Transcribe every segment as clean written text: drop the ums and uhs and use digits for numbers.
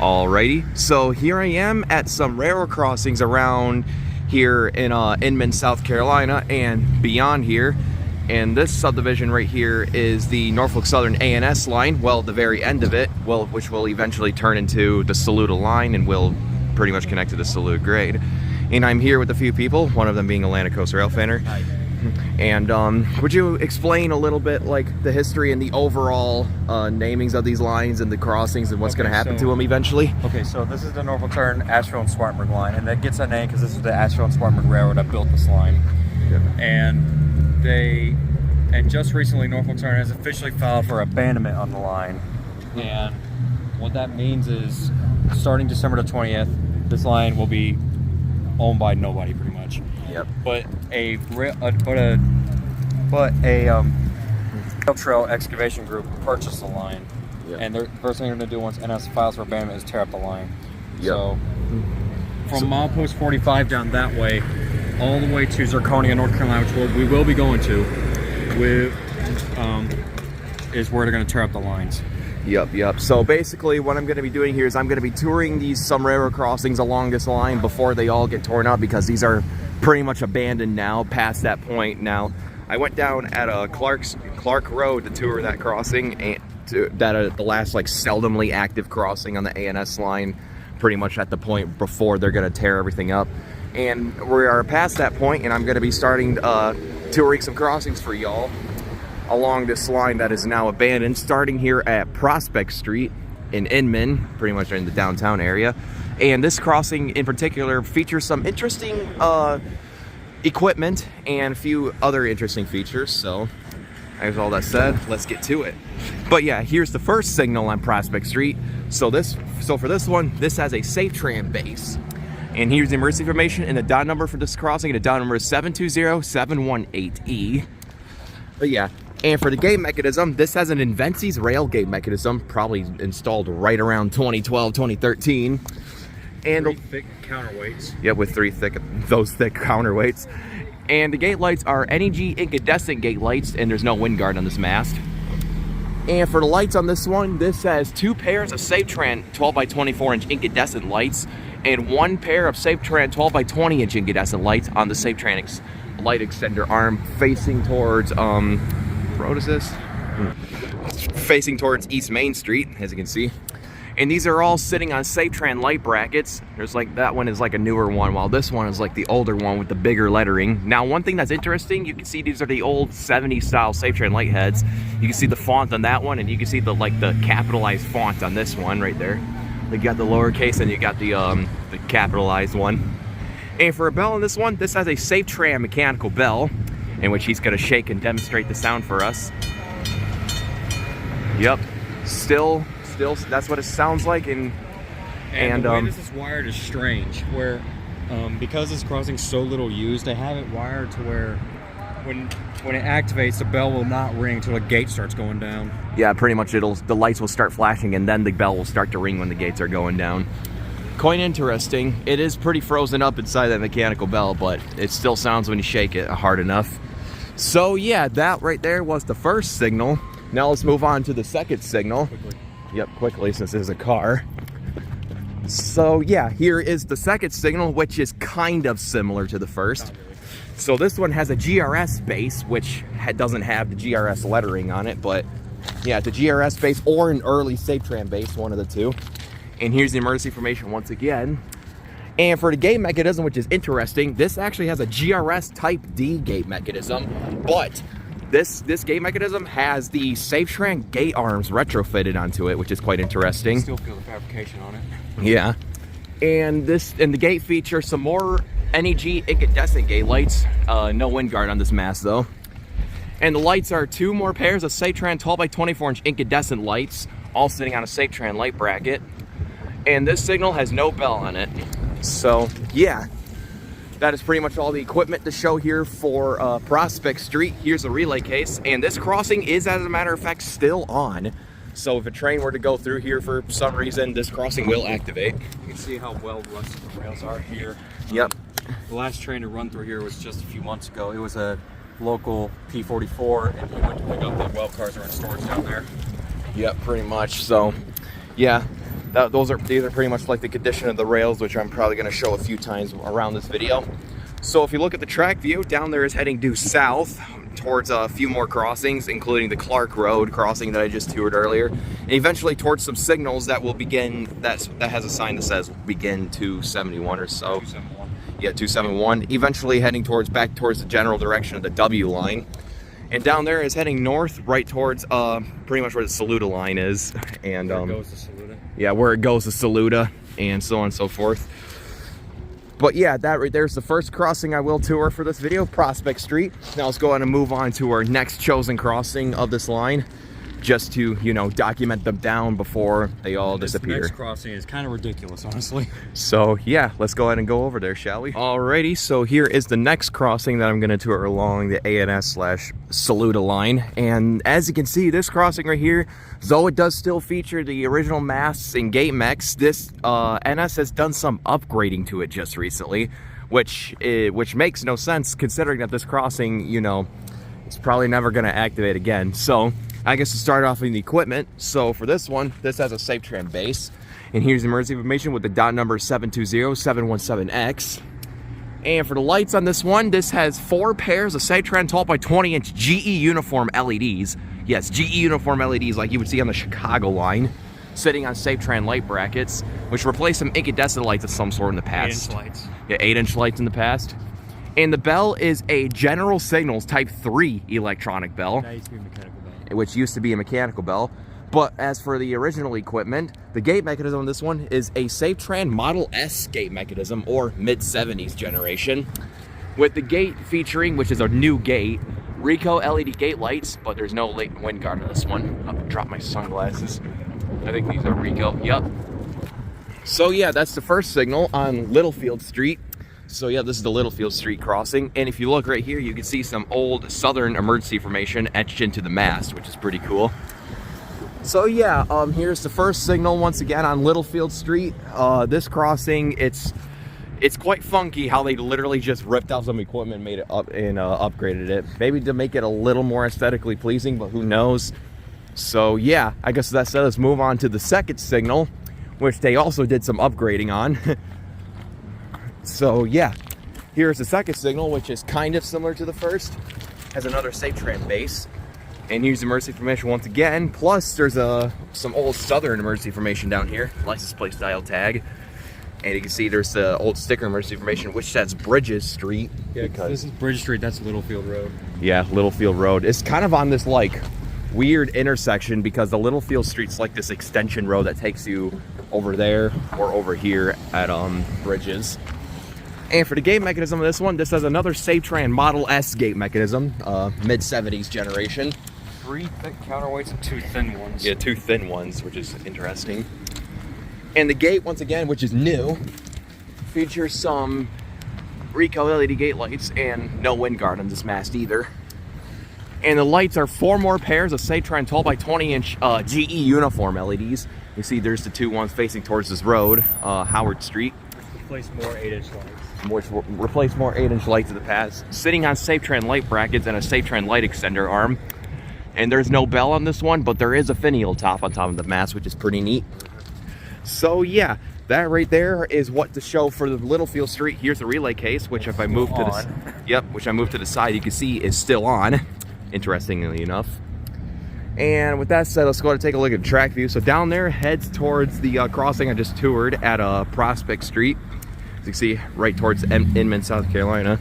Alrighty, so here I am at some railroad crossings around here in Inman, South Carolina, and beyond here. And this subdivision right here is the Norfolk Southern A&S line, well, the very end of it, which will eventually turn into the Saluda line and will pretty much connect to the Saluda grade. And I'm here with a few people, one of them being a Atlantic Coast Rail fanner. Hi. And would you explain a little bit like the history and the overall namings of these lines and the crossings and what's going to happen to them eventually? Okay, so this is the Norfolk Southern Ashville and Spartanburg line, and that gets that name because this is the Ashville and Spartanburg Railroad that built this line. Yep. And just recently Norfolk Southern has officially filed for abandonment on the line. And what that means is starting December the 20th, this line will be owned by nobody pretty much. Yep. But a rail trail excavation group purchased the line. Yep. And the first thing they're going to do once NS files for abandonment is tear up the line. Yep. So from milepost 45 down that way, all the way to Zirconia, North Carolina, which we will be going to, is where they're going to tear up the lines. Yep. So basically what I'm going to be doing here is I'm going to be touring some railroad crossings along this line before they all get torn up, because these are pretty much abandoned now past that point. Now, I went down at Clark Road to tour that crossing, and the last like seldomly active crossing on the A&S line, pretty much at the point before they're going to tear everything up. And we are past that point, and I'm going to be starting touring some crossings for y'all along this line that is now abandoned, starting here at Prospect Street in Inman, pretty much in the downtown area. And this crossing in particular features some interesting equipment and a few other interesting features. So as all that said, let's get to it. But yeah, here's the first signal on Prospect Street. So for this one, this has a safe tram base. And here's the emergency information and the dot number for this crossing. The dot number is 720718E. But yeah, and for the gate mechanism, this has an Invencies rail gate mechanism, probably installed right around 2012, 2013. And three thick counterweights. Yeah, with those thick counterweights. And the gate lights are NEG incandescent gate lights, and there's no wind guard on this mast. And for the lights on this one, this has two pairs of Safetran 12 by 24 inch incandescent lights and one pair of Safetran 12 by 20 inch incandescent lights on the Safetran light extender arm facing towards what is this? Facing towards East Main Street, as you can see. And these are all sitting on Safetran light brackets. There's like, that one is like a newer one, while this one is like the older one with the bigger lettering. Now, one thing that's interesting, you can see these are the old 70s style Safetran light heads. You can see the font on that one, and you can see the capitalized font on this one right there. You got the lowercase and you got the capitalized one. And for a bell on this one, this has a Safetran mechanical bell, in which he's gonna shake and demonstrate the sound for us. Yep, still, that's what it sounds like. And the way this is wired is strange, where because this crossing's so little used, they have it wired to where when it activates, the bell will not ring until the gate starts going down. Yeah, pretty much the lights will start flashing and then the bell will start to ring when the gates are going down. Quite interesting. It is pretty frozen up inside that mechanical bell, but it still sounds when you shake it hard enough. So yeah, that right there was the first signal. Now let's move on to the second signal. Quickly. Yep, quickly, since there's a car. So yeah, here is the second signal, which is kind of similar to the first. Not really. So this one has a GRS base, which doesn't have the GRS lettering on it, but yeah, it's a GRS base or an early Safetran base, one of the two. And here's the emergency information once again. And for the gate mechanism, which is interesting, this actually has a GRS Type D gate mechanism, but this gate mechanism has the Safetran gate arms retrofitted onto it, which is quite interesting. Still feel the fabrication on it. Yeah. And the gate features some more NEG incandescent gate lights. No wind guard on this mast though. And the lights are two more pairs of Safetran 12 by 24 inch incandescent lights, all sitting on a Safetran light bracket. And this signal has no bell on it. So yeah, that is pretty much all the equipment to show here for Prospect Street. Here's a relay case, and this crossing is, as a matter of fact, still on. So if a train were to go through here for some reason, this crossing will activate. You can see how well rusted the rails are here. Yep. The last train to run through here was just a few months ago. It was a local P44, and he went to pick up the well cars that are in storage down there. Yep, pretty much. So yeah, These are pretty much like the condition of the rails, which I'm probably going to show a few times around this video. So if you look at the track view, down there is heading due south towards a few more crossings, including the Clark Road crossing that I just toured earlier, and eventually towards some signals that will begin, that has a sign that says begin 271 or so. 271. Yeah, 271. Eventually heading back towards the general direction of the W line. And down there is heading north, right towards pretty much where the Saluda line is. And where it goes to Saluda. Yeah, where it goes to Saluda, and so on and so forth. But yeah, that right there's the first crossing I will tour for this video, Prospect Street. Now let's go ahead and move on to our next chosen crossing of this line, just to, you know, document them down before they all disappear. This next crossing is kind of ridiculous, honestly. So yeah, let's go ahead and go over there, shall we? Alrighty, so here is the next crossing that I'm going to tour along the ANS/Saluda line. And as you can see, this crossing right here, though it does still feature the original masts and gate mechs, this NS has done some upgrading to it just recently, which makes no sense considering that this crossing, you know, it's probably never going to activate again. So I guess to start off in the equipment, so for this one, this has a SafeTran base, and here's the emergency information with the dot number 720-717X. And for the lights on this one, this has 4 pairs of SafeTran 12x20-inch GE uniform LEDs. Yes, GE uniform LEDs like you would see on the Chicago line, sitting on SafeTran light brackets, which replaced some incandescent lights of some sort in the past. 8-inch lights. Yeah, 8-inch lights in the past. And the bell is a General Signals Type 3 electronic bell. That used to be a mechanical bell. Which used to be a mechanical bell. But as for the original equipment, the gate mechanism on this one is a SafeTran Model S gate mechanism, or mid-70s generation, with the gate featuring, which is a new gate, Ricoh LED gate lights, but there's no latent wind guard on this one. I'll drop my sunglasses. I think these are Ricoh, yep. So yeah, that's the first signal on Littlefield Street. So yeah, this is the Littlefield Street crossing, and if you look right here, you can see some old Southern emergency formation etched into the mast, which is pretty cool. So yeah, here's the first signal once again on Littlefield Street. This crossing, it's quite funky how they literally just ripped out some equipment, made it up, and upgraded it. Maybe to make it a little more aesthetically pleasing, but who knows? So yeah, I guess that said, let's move on to the second signal, which they also did some upgrading on. So yeah, here's the second signal, which is kind of similar to the first. Has another SafeTran base. And here's the emergency information once again. Plus, there's some old Southern emergency information down here. License plate style tag. And you can see there's the old sticker emergency information, which says Bridges Street. Yeah, because this is Bridge Street, that's Littlefield Road. Yeah, Littlefield Road. It's kind of on this, like, weird intersection because the Littlefield Street's like this extension road that takes you over there or over here at Bridges. And for the gate mechanism of this one, this has another SafeTran Model S gate mechanism, mid-70s generation. 3 thick counterweights and 2 thin ones. Yeah, 2 thin ones, which is interesting. And the gate, once again, which is new, features some Ricoh LED gate lights and no wind guard on this mast either. And the lights are 4 more pairs of SafeTran 12x20-inch GE uniform LEDs. You see there's the 2 ones facing towards this road, Howard Street. Replace more 8-inch lights. Replace more 8-inch lights in the past. Sitting on SafeTran light brackets and a SafeTran light extender arm. And there's no bell on this one, but there is a finial top on top of the mast, which is pretty neat. So yeah, that right there is what to show for the Littlefield Street. Here's the relay case, which if I move to the which I move to the side, you can see is still on, interestingly enough. And with that said, let's go ahead and take a look at the track view. So down there heads towards the crossing I just toured at Prospect Street. As you can see, right towards Inman, South Carolina.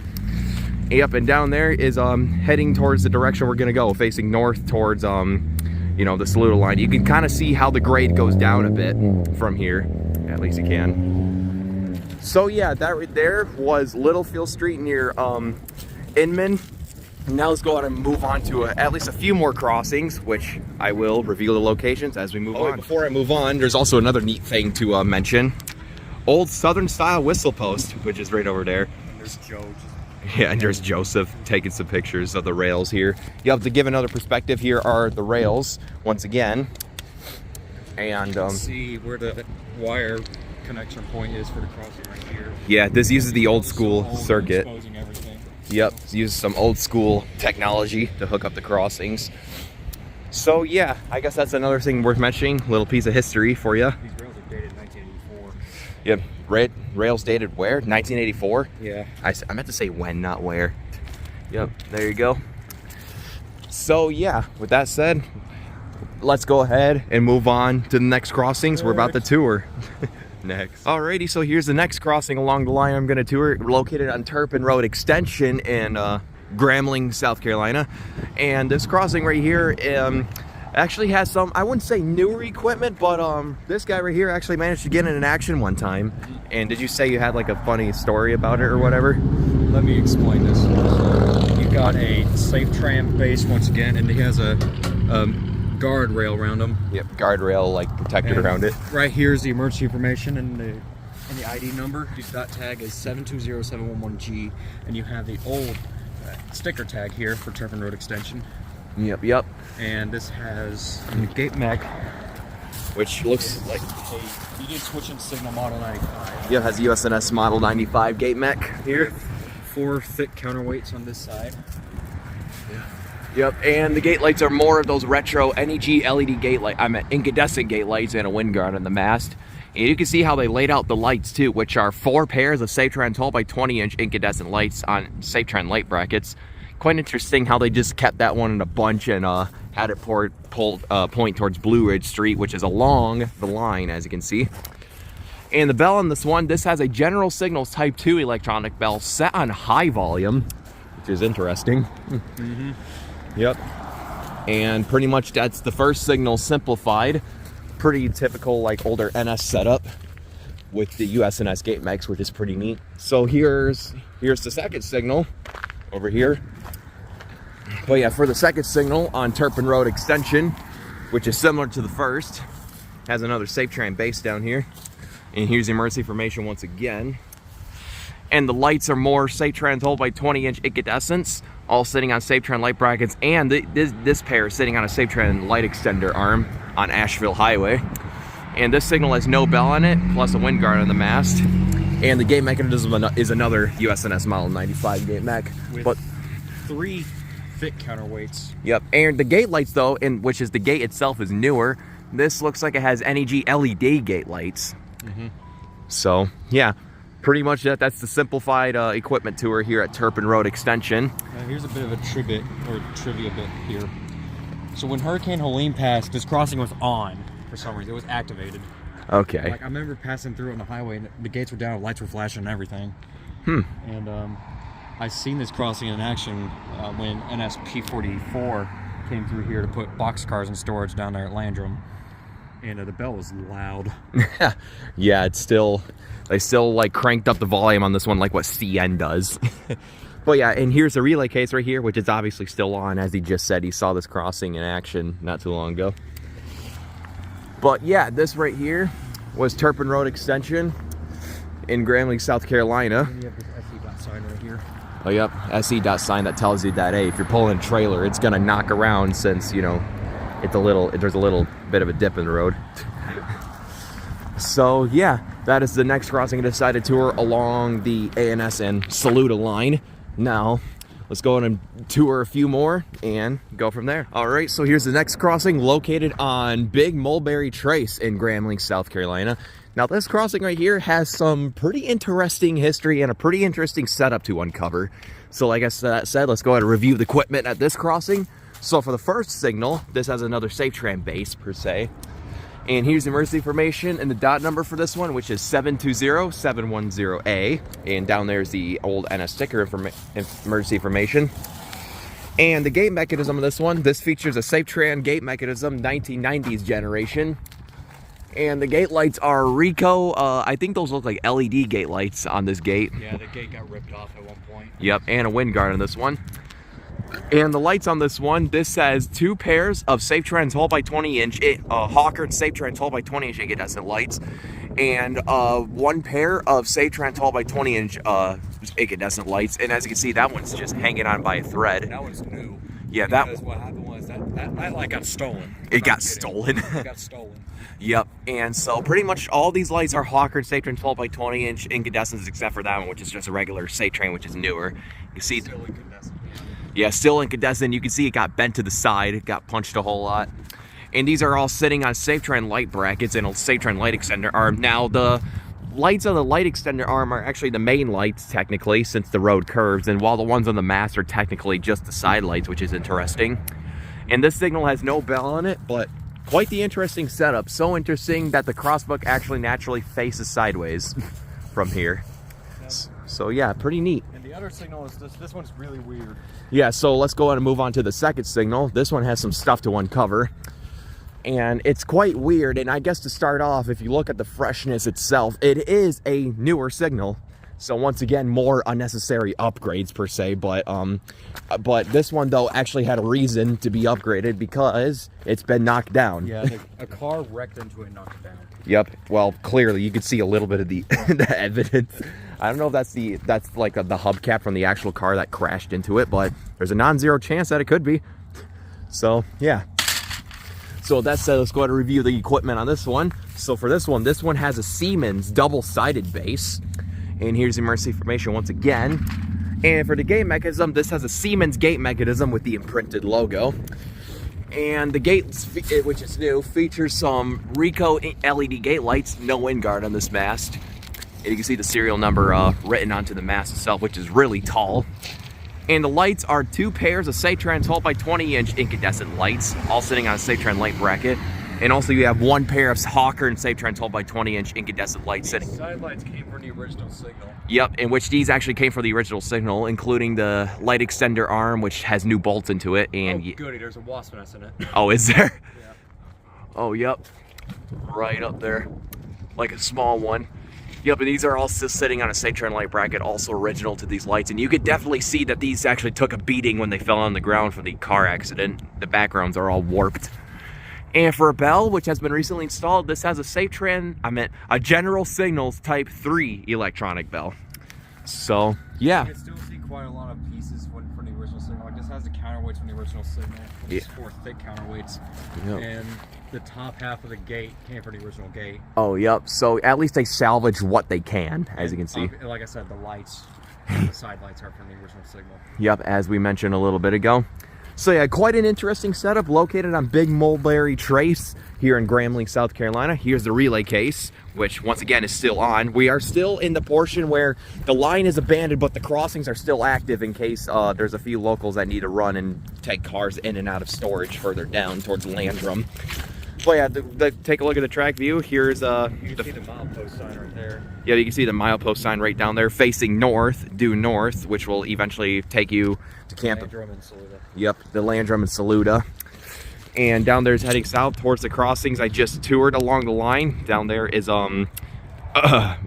Yep, and down there is heading towards the direction we're gonna go, facing north towards you know, the Saluda line. You can kind of see how the grade goes down a bit from here. At least you can. So yeah, that right there was Littlefield Street near Inman. Now let's go ahead and move on to at least a few more crossings, which I will reveal the locations as we move on. Before I move on, there's also another neat thing to mention. Old Southern style whistle post, which is right over there. There's Joe. Yeah, and there's Joseph taking some pictures of the rails here. You have to give another perspective. Here are the rails once again. And see where the wire connection point is for the crossing right here. Yeah, this uses the old school circuit. Exposing everything. Yep, uses some old school technology to hook up the crossings. So yeah, I guess that's another thing worth mentioning. Little piece of history for you. These rails are dated Yep. Rails dated where? 1984? Yeah. I meant to say when, not where. Yep, there you go. So yeah, with that said, let's go ahead and move on to the next crossings we're about to tour. Next. Alrighty, so here's the next crossing along the line I'm going to tour, located on Turpin Road Extension in Gramling, South Carolina. And this crossing right here actually has some, I wouldn't say newer equipment, but this guy right here actually managed to get in an action one time. And did you say you had like a funny story about it or whatever? Let me explain this. So you've got a safe tram base once again, and it has a guardrail around them. Yep, guardrail like protected around it. Right here's the emergency information and the ID number. That tag is 720-711G, and you have the old sticker tag here for Turpin Road Extension. Yep. And this has the gate mech, which looks like a median switching signal model 95. Yeah, it has us&s model 95 gate mech here. 4 thick counterweights on this side. Yep, and the gate lights are more of those retro NEG LED gate light. Incandescent gate lights and a wind guard on the mast. And you can see how they laid out the lights too, which are 4 pairs of Safetran 12 by 20 inch incandescent lights on Safetran light brackets. Quite interesting how they just kept that one in a bunch and had it point towards Blue Ridge Street, which is along the line, as you can see. And the bell on this one, this has a General Signals Type 2 electronic bell set on high volume, which is interesting. Mm-hmm. Yep. And pretty much that's the first signal simplified. Pretty typical like older NS setup with the us&s gate mechs, which is pretty neat. So here's the second signal over here. But yeah, for the second signal on Turpin Road Extension, which is similar to the first, has another Safetran base down here. And here's the emergency information once again. And the lights are more Safetran 12 by 20 inch incandescents, all sitting on Safetran light brackets, and this pair is sitting on a Safetran light extender arm on Ashville Highway. And this signal has no bell on it, plus a wind guard on the mast. And the gate mechanism is another us&s model 95 gate mech. With 3 thick counterweights. Yep, and the gate lights though, which is the gate itself is newer. This looks like it has NEG LED gate lights. Mm-hmm. So yeah, pretty much that's the simplified equipment tour here at Turpin Road Extension. Here's a bit of a trivia bit here. So when Hurricane Helene passed, this crossing was on for some reason. It was activated. Okay. Like I remember passing through on the highway, and the gates were down, lights were flashing, and everything. And I seen this crossing in action when NSP-44 came through here to put boxcars in storage down there at Landrum. And the bell was loud. Yeah, they still like cranked up the volume on this one like what CN does. But yeah, and here's the relay case right here, which is obviously still on, as he just said. He saw this crossing in action not too long ago. But yeah, this right here was Turpin Road Extension in Gramling, South Carolina. And you have this SE sign right here. Oh yep, SE sign that tells you that, hey, if you're pulling a trailer, it's gonna knock around since, you know, there's a little bit of a dip in the road. So yeah, that is the next crossing I decided to tour along the ANS and Saluda line. Now, let's go in and tour a few more and go from there. All right, so here's the next crossing located on Big Mulberry Trace in Gramling, South Carolina. Now this crossing right here has some pretty interesting history and a pretty interesting setup to uncover. So like I said, let's go ahead and review the equipment at this crossing. So for the first signal, this has another Safetran base per se. And here's the emergency information and the dot number for this one, which is 720-710A. And down there's the old NS sticker emergency information. And the gate mechanism of this one, this features a Safetran gate mechanism, 1990s generation. And the gate lights are Ricoh. I think those look like LED gate lights on this gate. Yeah, the gate got ripped off at one point. Yep, and a wind guard on this one. And the lights on this one, this has 2 pairs of Safetran 12 by 20 inch Hawker Safetran 12 by 20 inch incandescent lights, and 1 pair of Safetran 12 by 20 inch incandescent lights. And as you can see, that one's just hanging on by a thread. That one's new. Yeah, because what happened was that light got stolen. It got stolen. It got stolen. Yep, and so pretty much all these lights are Hawker Safetran 12 by 20 inch incandescents, except for that one, which is just a regular Safetran, which is newer. You can see. Still incandescent. Yeah, still incandescent. You can see it got bent to the side. It got punched a whole lot. And these are all sitting on Safetran light brackets and a Safetran light extender arm. Now, the lights on the light extender arm are actually the main lights, technically, since the road curves, and while the ones on the mast are technically just the side lights, which is interesting. And this signal has no bell on it, but quite the interesting setup. So interesting that the crossbuck actually naturally faces sideways from here. So yeah, pretty neat. And the other signal is this one's really weird. Yeah, so let's go ahead and move on to the second signal. This one has some stuff to uncover. And it's quite weird, and I guess to start off, if you look at the freshness itself, it is a newer signal. So once again, more unnecessary upgrades per se, but this one though actually had a reason to be upgraded because it's been knocked down. Yeah, a car wrecked into it and knocked it down. Yep. Well, clearly you could see a little bit of the, the evidence. I don't know if that's like the hubcap from the actual car that crashed into it, but there's a non-zero chance that it could be. So yeah. So that said, let's go ahead and review the equipment on this one. So for this one has a Siemens double-sided base. And here's the emergency information once again. And for the gate mechanism, this has a Siemens gate mechanism with the imprinted logo. And the gate, which is new, features some Rico LED gate lights, no wind guard on this mast. And you can see the serial number written onto the mast itself, which is really tall. And the lights are 2 pairs of Satran 12 by 20-inch incandescent lights, all sitting on a Satran light bracket. And also you have 1 pair of Hawker and Satran 12 by 20-inch incandescent lights sitting. Side lights came from the original signal. Yep, in which these actually came from the original signal, including the light extender arm, which has new bolts into it. And oh, goody, there's a wasp nest in it. Oh, is there? Yeah. Oh, yep. Right up there. Like a small one. Yep, and these are also sitting on a Satran light bracket, also original to these lights. And you could definitely see that these actually took a beating when they fell on the ground from the car accident. The backgrounds are all warped. And for a bell, which has been recently installed, this has a General Signals Type 3 electronic bell. So, yeah. You can still see quite a lot of pieces from the original signal. Like this has the counterweights from the original signal. It's 4 thick counterweights. Yep. And the top half of the gate came from the original gate. Oh, yep. So at least they salvage what they can, as you can see. Like I said, the lights, the side lights are from the original signal. Yep, as we mentioned a little bit ago. So yeah, quite an interesting setup located on Big Mulberry Trace here in Gramling, South Carolina. Here's the relay case, which once again is still on. We are still in the portion where the line is abandoned, but the crossings are still active in case there's a few locals that need to run and take cars in and out of storage further down towards Landrum. But yeah, take a look at the track view. Here's you can see the milepost sign right there. Yeah, you can see the milepost sign right down there, facing north, due north, which will eventually take you to Landrum and Saluda. Yep, the Landrum and Saluda. And down there is heading south towards the crossings I just toured along the line. Down there is what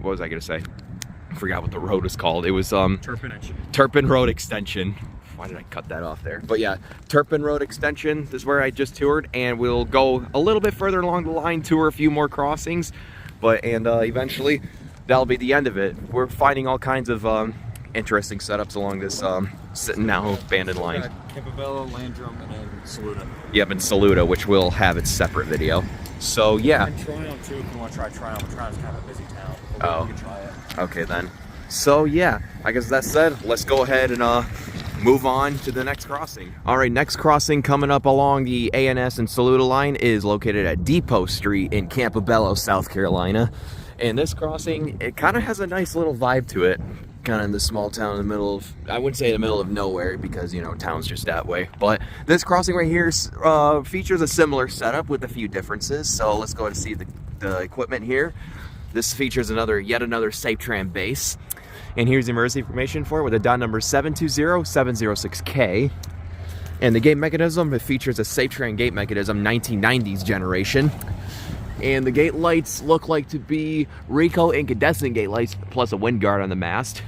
was I gonna say? I forgot what the road was called. It was Turpin Road Extension. Why did I cut that off there? But yeah, Turpin Road Extension, this is where I just toured, and we'll go a little bit further along the line, tour a few more crossings, and eventually that'll be the end of it. We're finding all kinds of interesting setups along this now abandoned line. Campobello, Landrum, and then Saluda. Yep, and Saluda, which will have its separate video. So yeah. And Tryon too, if you want to try Tryon. Tryon's kind of a busy town. Oh. You can try it. Okay then. So yeah, I guess that said, let's go ahead and move on to the next crossing. All right, next crossing coming up along the ANS and Saluda line is located at Depot Street in Campobello, South Carolina. And this crossing, it kind of has a nice little vibe to it. Kind of in the small town in the middle of, I wouldn't say the middle of nowhere because, you know, town's just that way. But this crossing right here features a similar setup with a few differences. So let's go ahead and see the equipment here. This features yet another Satran base. And here's the emergency information for it with a DOT number 720706K. And the gate mechanism, it features a Satran gate mechanism, 1990s generation. And the gate lights look like to be Rico incandescent gate lights plus a wind guard on the mast.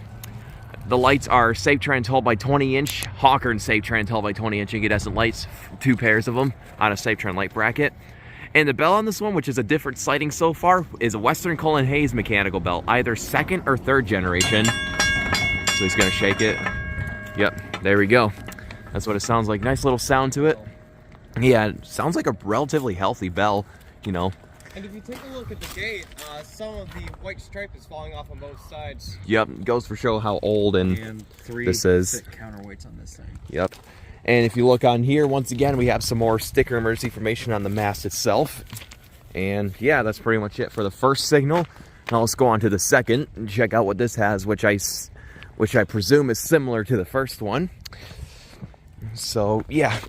The lights are Satran 12 by 20-inch, Hawker and Satran 12 by 20-inch incandescent lights, 2 pairs of them on a Satran light bracket. And the bell on this one, which is a different sighting so far, is a Western Cullen Hayes mechanical bell, either 2nd or 3rd generation. So he's gonna shake it. Yep, there we go. That's what it sounds like. Nice little sound to it. Yeah, it sounds like a relatively healthy bell, you know. And if you take a look at the gate, some of the white stripe is falling off on both sides. Yep, goes for show how old and 3 this is. thick counterweights on this thing. Yep. And if you look on here, once again, we have some more sticker emergency information on the mast itself. And yeah, that's pretty much it for the first signal. Now let's go on to the second and check out what this has, which I presume is similar to the first one. So yeah,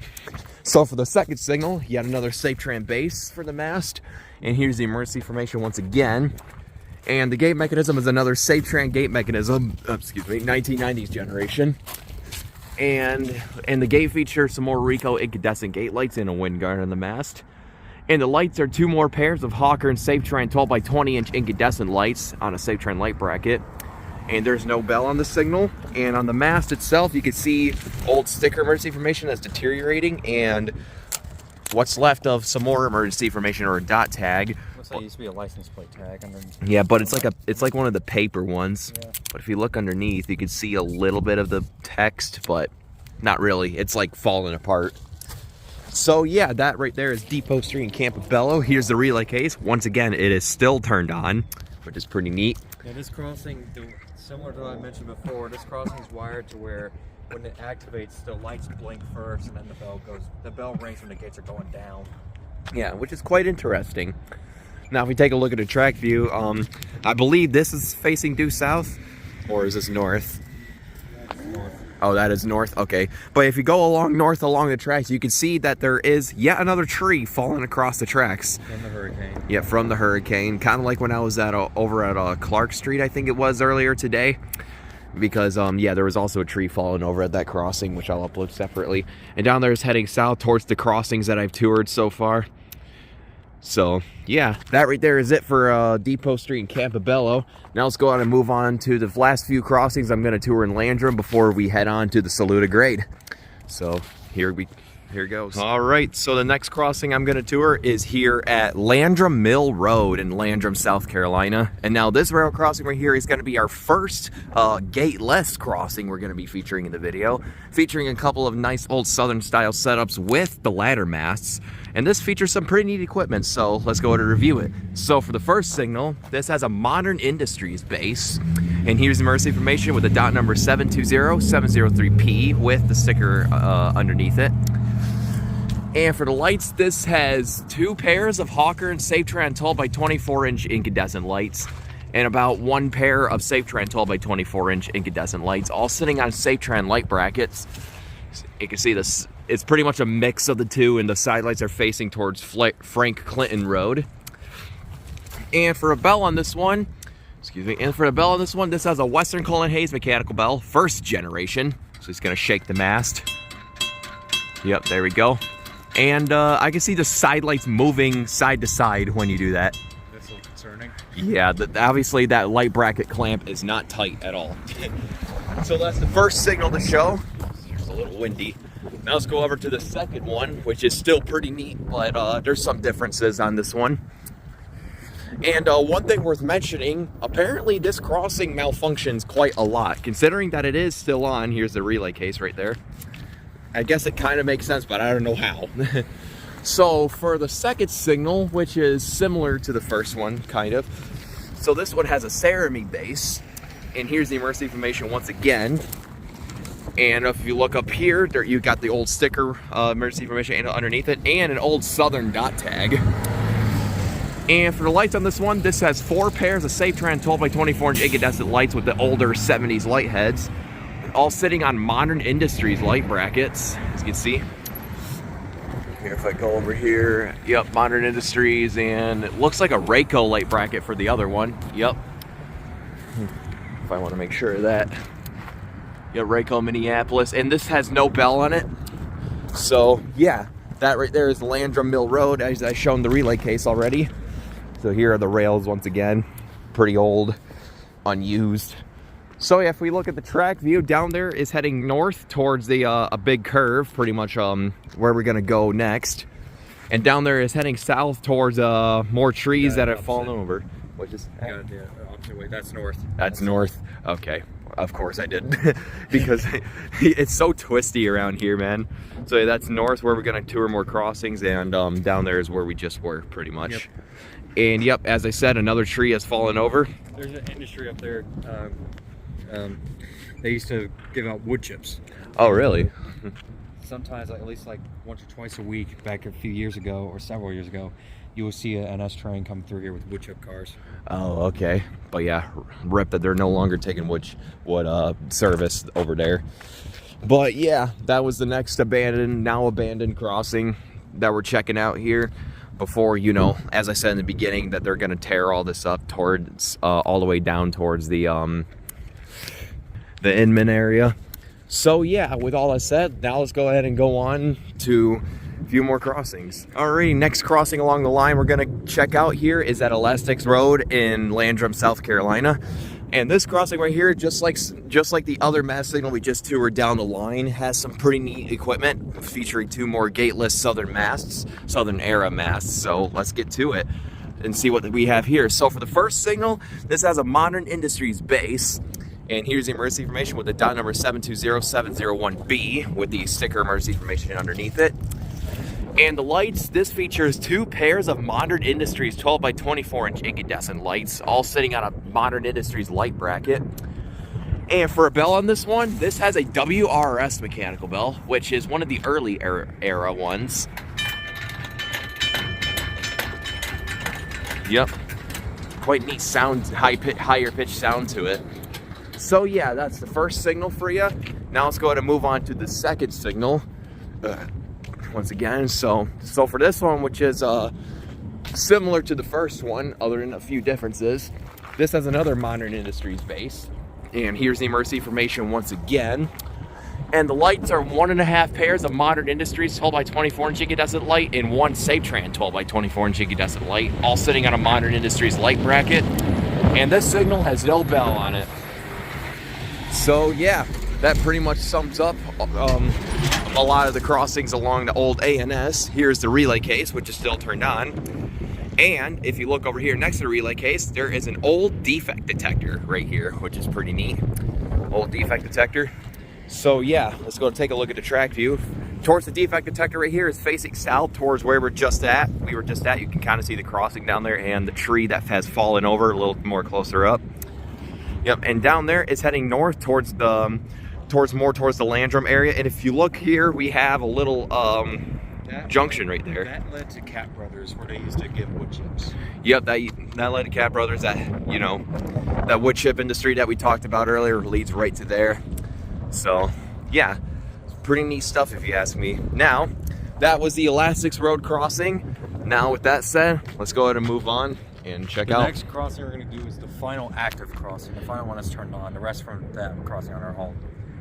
so for the second signal, yet another SafeTran base for the mast, and here's the emergency information once again. And the gate mechanism is another SafeTran gate mechanism, excuse me, 1990s generation. And the gate features some more Ricoh incandescent gate lights and a wind guard on the mast. And the lights are 2 more pairs of Hawker and SafeTran 12 by 20 inch incandescent lights on a SafeTran light bracket. And there's no bell on the signal. And on the mast itself, you can see old sticker emergency information that's deteriorating, and what's left of some more emergency information or a dot tag. Looks like it used to be a license plate tag underneath. Yeah, but it's like one of the paper ones. Yeah. But if you look underneath, you can see a little bit of the text, but not really. It's like falling apart. So yeah, that right there is Depot Street in Campobello. Here's the relay case. Once again, it is still turned on, which is pretty neat. Yeah, this crossing, similar to what I mentioned before, this crossing is wired to where when it activates, the lights blink first, and then the bell rings when the gates are going down. Yeah, which is quite interesting. Now, if we take a look at a track view, I believe this is facing due south, or is this north? North. Oh, that is north. Okay, but if you go along north along the tracks, you can see that there is yet another tree falling across the tracks. From the hurricane. Yeah, from the hurricane. Kind of like when I was over at Clark Street, I think it was earlier today. Because yeah, there was also a tree falling over at that crossing, which I'll upload separately. And down there is heading south towards the crossings that I've toured so far. So yeah, that right there is it for Depot Street in Campobello. Now let's go on and move on to the last few crossings I'm going to tour in Landrum before we head on to the Saluda grade. So here goes. All right, so the next crossing I'm going to tour is here at Landrum Mill Road in Landrum, South Carolina. And now this rail crossing right here is going to be our first gateless crossing we're going to be featuring in the video, featuring a couple of nice old Southern style setups with the ladder masts. And this features some pretty neat equipment, so let's go to review it. So for the first signal, this has a Modern Industries base. And here's the emergency information with the dot number 720-703P with the sticker underneath it. And for the lights, this has 2 pairs of Hawker and SafeTran 12 by 24 inch incandescent lights, and about 1 pair of SafeTran 12 by 24 inch incandescent lights, all sitting on SafeTran light brackets. You can see this, it's pretty much a mix of the two, and the side lights are facing towards Frank Clinton Road. And for a bell on this one, this has a Western Cullen Hayes mechanical bell, 1st generation. So it's gonna shake the mast. Yep, there we go. And I can see the side lights moving side to side when you do that. That's a little concerning. Yeah, obviously that light bracket clamp is not tight at all. So that's the first signal to show. It's a little windy. Now let's go over to the second one, which is still pretty neat, but there's some differences on this one. And one thing worth mentioning, apparently this crossing malfunctions quite a lot, considering that it is still on. Here's the relay case right there. I guess it kind of makes sense, but I don't know how. So for the second signal, which is similar to the first one, kind of. So this one has a ceramic base, and here's the emergency information once again. And if you look up here, there you got the old sticker emergency information underneath it, and an old Southern dot tag. And for the lights on this one, this has 4 pairs of SafeTran 12 by 24 inch incandescent lights with the older 70s light heads, all sitting on Modern Industries light brackets, as you can see. Here, if I go over here, yep, Modern Industries, and it looks like a Ricoh light bracket for the other one. Yep. If I want to make sure of that. Yep, Ricoh Minneapolis, and this has no bell on it. So yeah, that right there is Landrum Mill Road, as I've shown the relay case already. So here are the rails once again, pretty old, unused. So yeah, if we look at the track view, down there is heading north towards the a big curve, pretty much where we're gonna go next. And down there is heading south towards more trees that have fallen over. Which is opposite way. That's north. That's north. Okay, of course I did, because it's so twisty around here, man. So yeah, that's north where we're gonna tour more crossings, and down there is where we just were, pretty much. Yep. And yep, as I said, another tree has fallen over. There's an industry up there. They used to give out wood chips. Oh, really? Sometimes, at least like once or twice a week, back a few years ago or several years ago, you will see an NS train come through here with wood chip cars. Oh, okay. But yeah, rip that they're no longer taking wood service over there. But yeah, that was the next now abandoned crossing that we're checking out here. Before, you know, as I said in the beginning, that they're going to tear all this up towards all the way down towards the Inman area. So yeah, with all that said, now let's go ahead and go on to a few more crossings. Alrighty, next crossing along the line we're gonna check out here is at Elastic Road in Landrum, South Carolina. And this crossing right here, just like the other mast signal we just toured down the line, has some pretty neat equipment featuring 2 more gateless Southern era masts. So let's get to it and see what we have here. So for the first signal, this has a Modern Industries base. And here's the emergency information with the dot number 720701B with the sticker emergency information underneath it. And the lights, this features 2 pairs of Modern Industries 12 by 24 inch incandescent lights, all sitting on a Modern Industries light bracket. And for a bell on this one, this has a WRS mechanical bell, which is one of the early era ones. Yep, quite neat sound, higher pitch sound to it. So yeah, that's the first signal for you. Now let's go ahead and move on to the second signal. Once again, so for this one, which is similar to the first one, other than a few differences, this has another Modern Industries base. And here's the emergency information once again. And the lights are 1.5 pairs of Modern Industries 12 by 24 inch incandescent light and 1 Safetran 12 by 24 inch incandescent light, all sitting on a Modern Industries light bracket. And this signal has no bell on it. So yeah, that pretty much sums up a lot of the crossings along the old A&S. Here's the relay case, which is still turned on. And if you look over here next to the relay case, there is an old defect detector right here, which is pretty neat. Old defect detector. So yeah, let's go take a look at the track view. Towards the defect detector right here is facing south towards where we were just at. You can kind of see the crossing down there and the tree that has fallen over a little more closer up. Yep, and down there is heading north towards the Landrum area. And if you look here, we have a little junction right there. That led to Cat Brothers, where they used to give wood chips. Yep, that led to Cat Brothers. That, you know, that wood chip industry that we talked about earlier leads right to there. So yeah, pretty neat stuff if you ask me. Now, that was the Elastic Road crossing. Now with that said, let's go ahead and move on and check out. The next crossing we're going to do is the final active crossing. The final one is turned on. The rest from that crossing on our home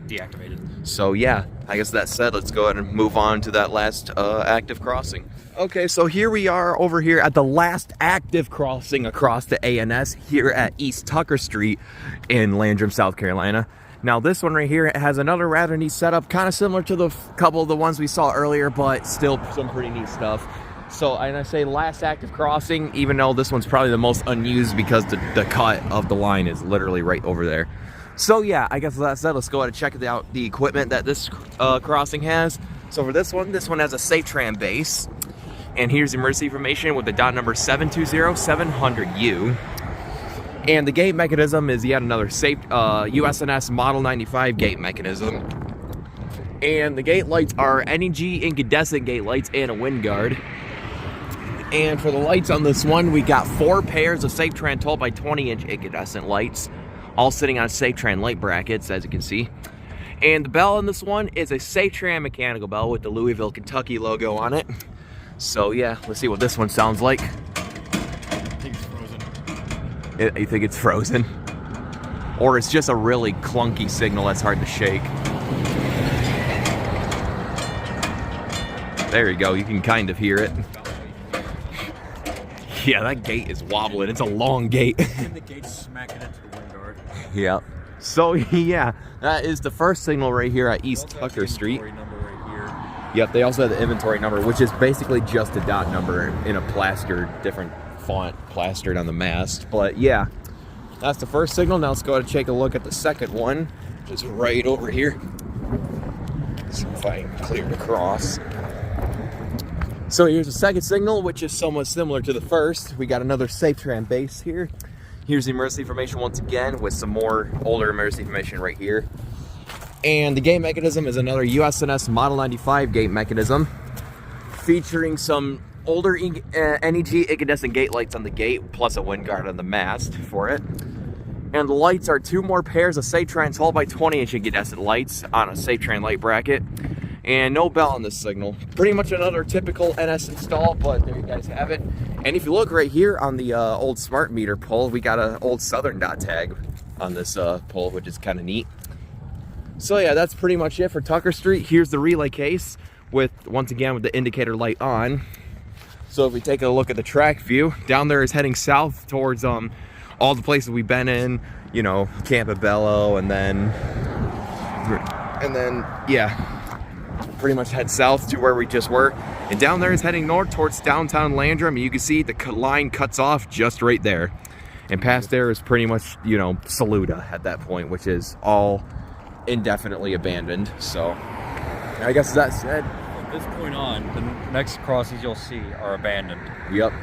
deactivated. So yeah, I guess that said, let's go ahead and move on to that last active crossing. Okay, so here we are over here at the last active crossing across the A&S here at East Tucker Street in Landrum, South Carolina. Now this one right here, it has another rather neat setup, kind of similar to the couple of the ones we saw earlier, but still some pretty neat stuff. So, and I say last active crossing, even though this one's probably the most unused because the cut of the line is literally right over there. So yeah, I guess with that said, let's go ahead and check out the equipment that this crossing has. So for this one has a Safetran base. And here's the emergency information with the dot number 720700U. And the gate mechanism is yet another us&s Model 95 gate mechanism. And the gate lights are NEG incandescent gate lights and a wind guard. And for the lights on this one, we got 4 pairs of Safetran 12 by 20 inch incandescent lights, all sitting on Safetran light brackets, as you can see. And the bell on this one is a Safetran mechanical bell with the Louisville, Kentucky logo on it. So yeah, let's see what this one sounds like. I think it's frozen. You think it's frozen? Or it's just a really clunky signal that's hard to shake. There you go, you can kind of hear it. Yeah, that gate is wobbling. It's a long gate. And the gate's smacking into the wind guard. Yeah. So yeah, that is the first signal right here at East Tucker Street. Number right here. Yep, they also have the inventory number, which is basically just a dot number in a plastered, different font plastered on the mast. But yeah, that's the first signal. Now let's go ahead and take a look at the second one, which is right over here. See if I can clear it across. So here's the second signal, which is somewhat similar to the first. We got another Safetran base here. Here's the emergency information once again with some more older emergency information right here. And the gate mechanism is another us&s Model 95 gate mechanism, featuring some older NEG incandescent gate lights on the gate, plus a wind guard on the mast for it. And the lights are 2 more pairs of Satran 12x20-inch incandescent lights on a Satran light bracket. And no bell on this signal. Pretty much another typical NS install, but there you guys have it. And if you look right here on the old smart meter pole, we got an old Southern dot tag on this pole, which is kind of neat. So yeah, that's pretty much it for Tucker Street. Here's the relay case with, once again, with the indicator light on. So if we take a look at the track view, down there is heading south towards all the places we've been in, you know, Campobello, and then yeah, pretty much head south to where we just were. And down there is heading north towards downtown Landrum, and you can see the line cuts off just right there. And past there is pretty much, you know, Saluda at that point, which is all indefinitely abandoned. So I guess that said, From this point on, the next crossings you'll see are abandoned. yep.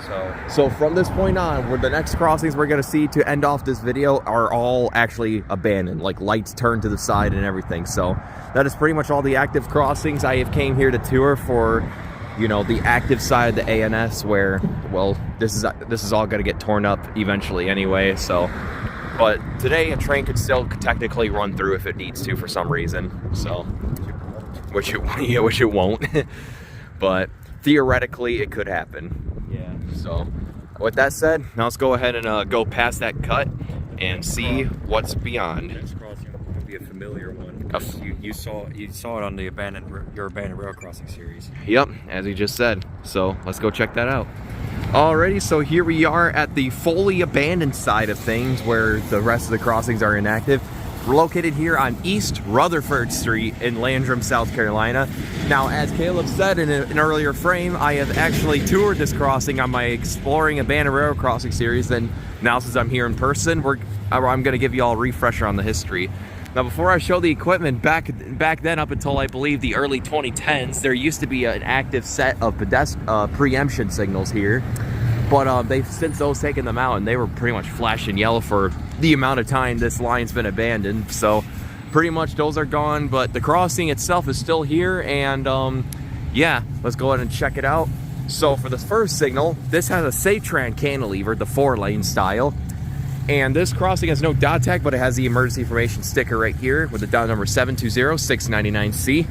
So from this point on, where the next crossings we're gonna see to end off this video are all actually abandoned, like lights turned to the side and everything. So that is pretty much all the active crossings I have came here to tour for, you know, the active side of the ANS, where, well, this is all gonna get torn up eventually anyway. So, but today a train could still technically run through if it needs to for some reason. So, which it won't. But theoretically it could happen. Yeah. So with that said, now let's go ahead and go past that cut and see what's beyond. Next crossing will be a familiar one. You saw it on the your abandoned rail crossing series. Yep, as you just said. So let's go check that out. Alrighty, so here we are at the fully abandoned side of things, where the rest of the crossings are inactive. We're located here on East Rutherford Street in Landrum, South Carolina. Now, as Caleb said in an earlier frame, I have actually toured this crossing on my Exploring Abandoned Railroad Crossing series, and now since I'm here in person, I'm going to give you all a refresher on the history. Now, before I show the equipment, back then up until I believe the early 2010s, there used to be an active set of preemption signals here. But they've since those taken them out, and they were pretty much flashing yellow for the amount of time this line's been abandoned. So pretty much those are gone, but the crossing itself is still here. And yeah, let's go ahead and check it out. So for the first signal, this has a Satran cantilever, the 4-lane style. And this crossing has no dot tag, but it has the emergency information sticker right here with the dot number 720-699C.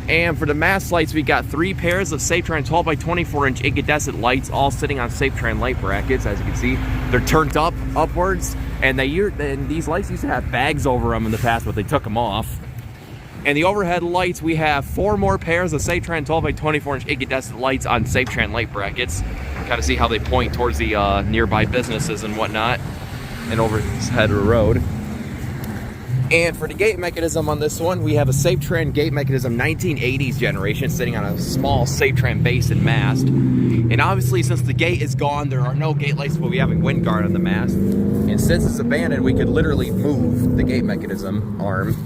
And for the mast lights, we got 3 pairs of Satran 12x24-inch incandescent lights, all sitting on Satran light brackets. As you can see, they're turned upwards, and these lights used to have bags over them in the past, but they took them off. And the overhead lights, we have 4 more pairs of Satran 12x24-inch incandescent lights on Satran light brackets. Kind of see how they point towards the nearby businesses and whatnot, and overhead road. And for the gate mechanism on this one, we have a Satran gate mechanism 1980s generation sitting on a small Satran base and mast. And obviously, since the gate is gone, there are no gate lights, but we have a wind guard on the mast. And since it's abandoned, we could literally move the gate mechanism arm.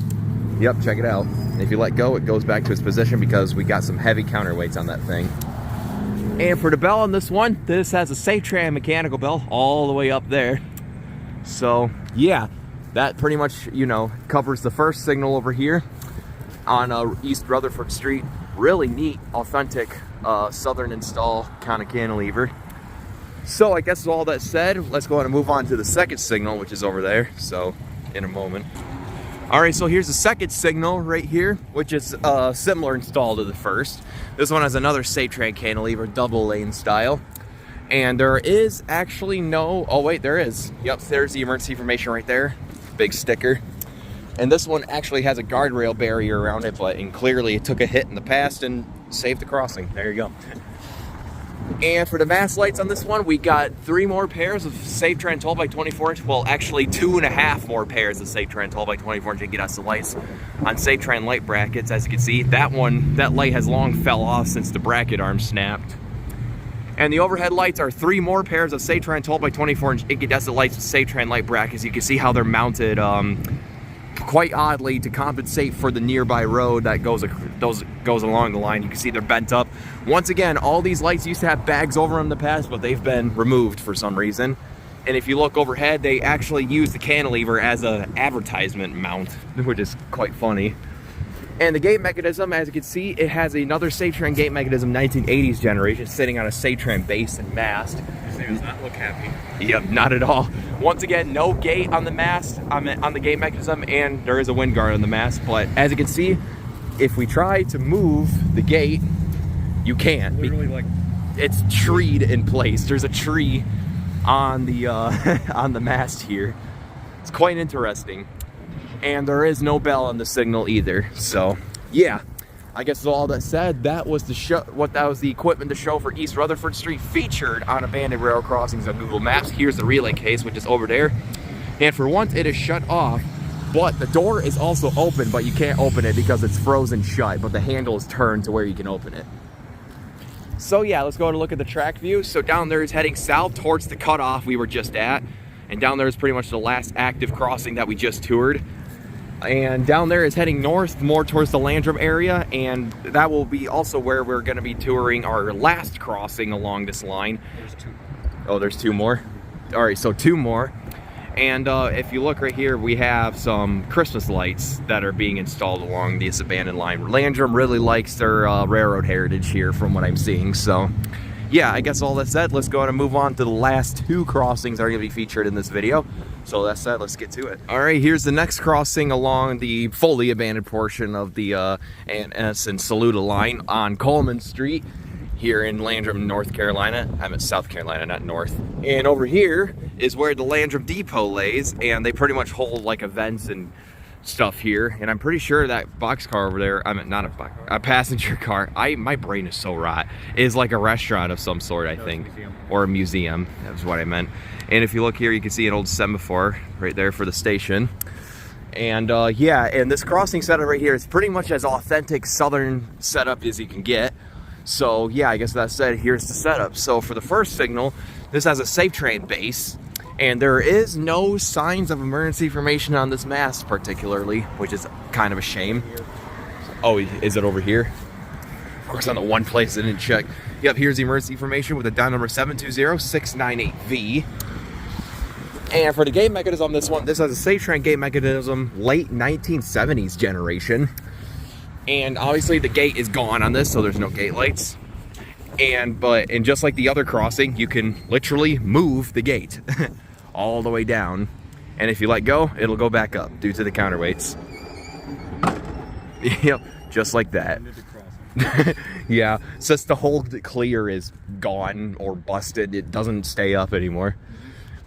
Yep, check it out. And if you let go, it goes back to its position because we got some heavy counterweights on that thing. And for the bell on this one, this has a Satran mechanical bell all the way up there. So, yeah. That pretty much, you know, covers the first signal over here on East Rutherford Street. Really neat, authentic Southern install kind of cantilever. So I guess with all that said, let's go ahead and move on to the second signal, which is over there. So in a moment. All right, so here's the second signal right here, which is similar install to the first. This one has another Satran cantilever, double lane style. And there is actually no, oh wait, there is. Yep, there's the emergency information right there. Big sticker. And this one actually has a guardrail barrier around it, but clearly it took a hit in the past and saved the crossing. There you go. And for the mast lights on this one, we got 3 more pairs of Satran 12x24-inch, well actually 2.5 more pairs of Satran 12x24-inch incandescent lights on Satran light brackets. As you can see, that light has long fell off since the bracket arm snapped. And the overhead lights are 3 more pairs of Satran 12x24-inch incandescent lights with Satran light brackets. You can see how they're mounted quite oddly to compensate for the nearby road that goes along the line. You can see they're bent up. Once again, all these lights used to have bags over them in the past, but they've been removed for some reason. And if you look overhead, they actually use the cantilever as an advertisement mount, which is quite funny. And the gate mechanism, as you can see, it has another Safe-Tran gate mechanism, 1980s generation, sitting on a Safe-Tran base and mast. This thing does not look happy. Yep, not at all. Once again, no gate on the mast, on the gate mechanism, and there is a wind guard on the mast. But as you can see, if we try to move the gate, you can't. Literally, like, it's treed in place. There's a tree on the on the mast here. It's quite interesting. And there is no bell on the signal either. So yeah, I guess with all that said, that was the equipment to show for East Rutherford Street, featured on abandoned railroad crossings on Google Maps. Here's the relay case, which is over there. And for once, it is shut off, but the door is also open, but you can't open it because it's frozen shut, but the handle is turned to where you can open it. So yeah, let's go and look at the track view. So down there is heading south towards the cutoff we were just at. And down there is pretty much the last active crossing that we just toured. And down there is heading north, more towards the Landrum area, and that will be also where we're going to be touring our last crossing along this line. There's 2. Oh, there's 2 more? All right, so 2 more. And if you look right here, we have some Christmas lights that are being installed along this abandoned line. Landrum really likes their railroad heritage here from what I'm seeing. So yeah, I guess all that said, let's go ahead and move on to the last 2 crossings that are going to be featured in this video. So that said, let's get to it. All right, here's the next crossing along the fully abandoned portion of the us and Saluda line on Coleman Street here in Landrum, North Carolina. I'm in South Carolina, not North. And over here is where the Landrum Depot lays, and they pretty much hold like events and stuff here. And I'm pretty sure that boxcar over there, I mean, not a passenger car, my brain is so rot, is like a restaurant of some sort, I think, or a museum. That was what I meant. And if you look here, you can see an old semaphore right there for the station. And yeah, and this crossing setup right here is pretty much as authentic southern setup as you can get. So yeah, I guess that said, here's the setup. So for the first signal, this has a Safe-Tran base, and there is no signs of emergency information on this mast particularly, which is kind of a shame. Oh, is it over here? Of course, on the one place I didn't check. Yep, here's the emergency information with a dial number 720-698V. And for the gate mechanism on this one, this has a Safe-Tran gate mechanism, late 1970s generation. And obviously the gate is gone on this, so there's no gate lights. And just like the other crossing, you can literally move the gate all the way down. And if you let go, it'll go back up due to the counterweights. Yep, just like that. Yeah, since the hold clear is gone or busted, it doesn't stay up anymore.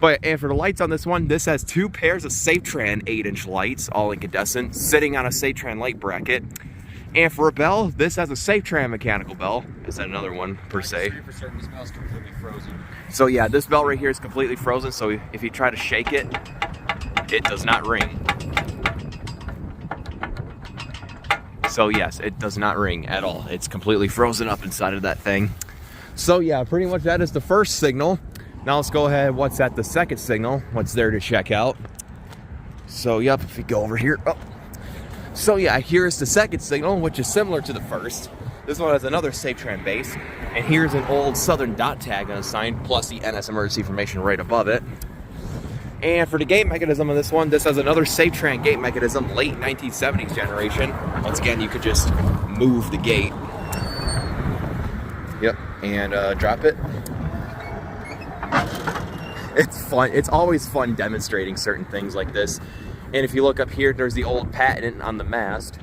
And for the lights on this one, this has 2 pairs of Safe-Tran 8-inch lights, all incandescent, sitting on a Safe-Tran light bracket. And for a bell, this has a Safe-Tran mechanical bell. Is that another one per se? For certain, this bell's completely frozen. So yeah, this bell right here is completely frozen. So if you try to shake it, it does not ring. So yes, it does not ring at all. It's completely frozen up inside of that thing. So yeah, pretty much that is the first signal. Now let's go ahead, what's at the second signal? What's there to check out? So yep, if we go over here. Oh. So yeah, here's the second signal, which is similar to the first. This one has another Safe-Tran base. And here's an old southern dot tag on the sign, plus the NS emergency information right above it. And for the gate mechanism on this one, this has another Safe-Tran gate mechanism, late 1970s generation. Once again, you could just move the gate. Yep, and drop it. It's fun. It's always fun demonstrating certain things like this. And if you look up here, there's the old patent on the mast.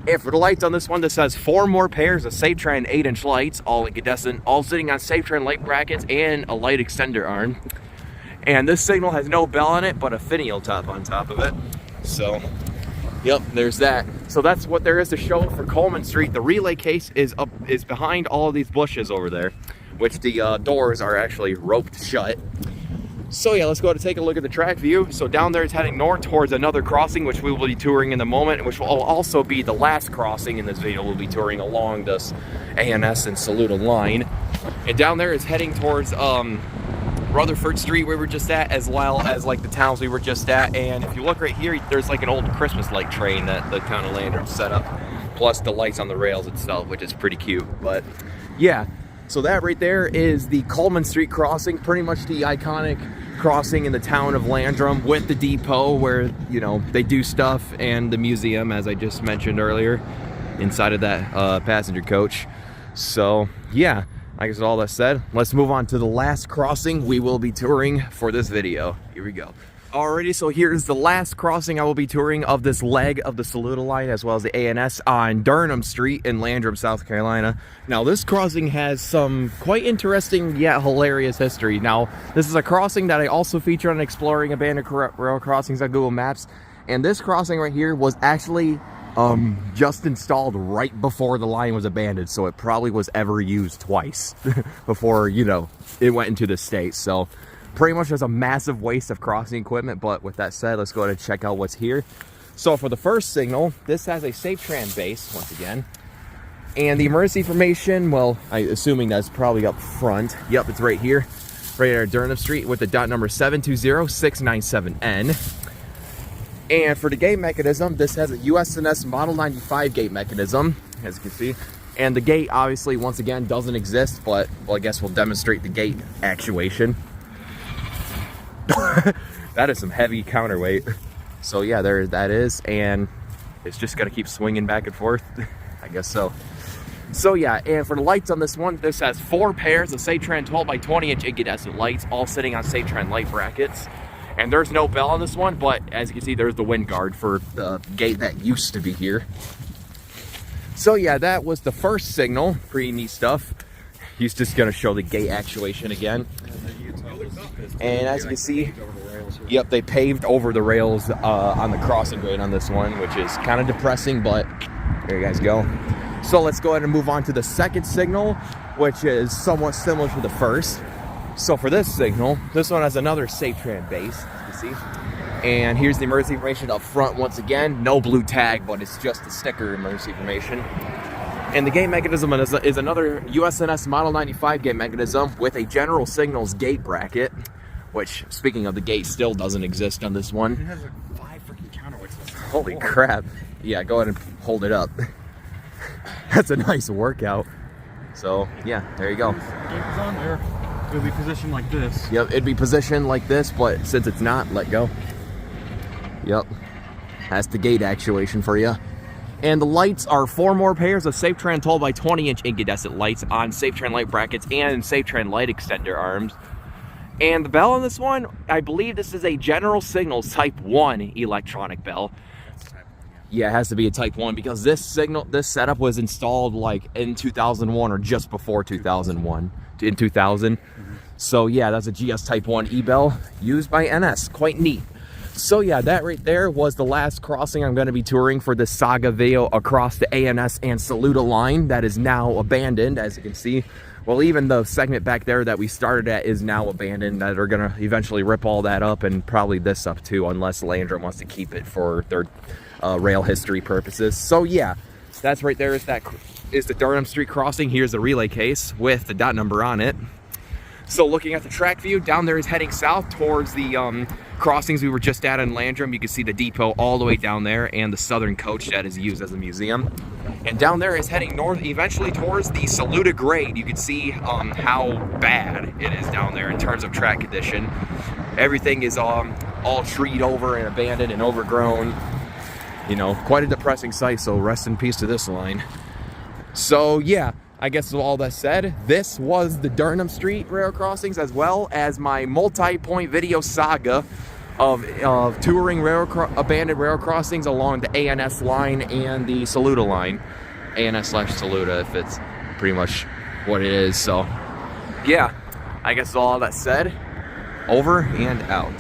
And for the lights on this one, this has 4 more pairs of Safe-Tran 8-inch lights, all incandescent, all sitting on Safe-Tran light brackets and a light extender arm. And this signal has no bell on it, but a finial top on top of it. So, yep, there's that. So that's what there is to show for Coleman Street. The relay case is behind all of these bushes over there, which the doors are actually roped shut. So yeah, let's go ahead and take a look at the track view. So down there it's heading north towards another crossing, which we will be touring in a moment, which will also be the last crossing in this video. We'll be touring along this ANS and Saluda line. And down there is heading towards Rutherford Street, where we were just at, as well as like the towns we were just at. And if you look right here, there's like an old Christmas light train that the town of Landrum set up, plus the lights on the rails itself, which is pretty cute. But yeah, so that right there is the Coleman Street crossing, pretty much the iconic crossing in the town of Landrum with the depot where, you know, they do stuff, and the museum, as I just mentioned earlier, inside of that passenger coach. So yeah, I guess all that said, let's move on to the last crossing we will be touring for this video. Here we go. Alrighty, so here's the last crossing I will be touring of this leg of the Saluda line, as well as the A&S on Durham Street in Landrum, South Carolina. Now, this crossing has some quite interesting yet hilarious history. Now, this is a crossing that I also feature on Exploring Abandoned Rail Crossings on Google Maps. And this crossing right here was actually just installed right before the line was abandoned. So it probably was ever used twice before, you know, it went into the state. So pretty much there's a massive waste of crossing equipment. But with that said, let's go ahead and check out what's here. So for the first signal, this has a SafeTran base once again. And the emergency information, well, I'm assuming that's probably up front. Yep, it's right here, right at Durham Street with the dot number 720697N. And for the gate mechanism, this has a us&s Model 95 gate mechanism, as you can see. And the gate, obviously, once again, doesn't exist, but, well, I guess we'll demonstrate the gate actuation. That is some heavy counterweight. So yeah, there that is, and it's just gonna keep swinging back and forth. I guess so. So yeah, and for the lights on this one, this has 4 pairs of SafeTran 12x20-inch incandescent lights, all sitting on SafeTran light brackets. And there's no bell on this one, but as you can see, there's the wind guard for the gate that used to be here. So yeah, that was the first signal. Pretty neat stuff. He's just gonna show the gate actuation again. And as you can see, yep, they paved over the rails on the crossing grade on this one, which is kind of depressing, but there you guys go. So let's go ahead and move on to the second signal, which is somewhat similar to the first. So for this signal, this one has another SafeTran base, you see. And here's the emergency information up front once again. No blue tag, but it's just the sticker emergency information. And the gate mechanism is another us&s Model 95 gate mechanism with a General Signals gate bracket, which, speaking of the gate, still doesn't exist on this one. It has like 5 freaking counterweights. Holy crap. Yeah, go ahead and hold it up. That's a nice workout. So, yeah, there you go. If the gate was on there, it would be positioned like this. Yep, it'd be positioned like this, but since it's not, let go. Yep, that's the gate actuation for you. And the lights are 4 more pairs of SafeTran 12x20-inch incandescent lights on SafeTran light brackets and SafeTran light extender arms. And the bell on this one, I believe this is a General Signals Type 1 electronic bell. Yeah, it has to be a Type 1 because this setup was installed like in 2001 or just before 2001, in 2000. So yeah, that's a GS Type 1 e-bell used by NS. Quite neat. So yeah, that right there was the last crossing I'm going to be touring for this saga video across the A&S and Saluda line that is now abandoned, as you can see. Well, even the segment back there that we started at is now abandoned. That are going to eventually rip all that up and probably this up too, unless Landrum wants to keep it for their rail history purposes. So yeah, that's right there is the Durham Street crossing. Here's the relay case with the dot number on it. So looking at the track view, down there is heading south towards the crossings we were just at in Landrum. You can see the depot all the way down there and the southern coach that is used as a museum. And down there is heading north eventually towards the Saluda grade. You can see how bad it is down there in terms of track condition. Everything is all treed over and abandoned and overgrown. You know, quite a depressing sight, so rest in peace to this line. So yeah, I guess with all that said, this was the Durham Street rail crossings, as well as my multi-point video saga of touring abandoned rail crossings along the A&S line and the Saluda line. A&S/Saluda, if it's pretty much what it is. So yeah, I guess with all that said, over and out.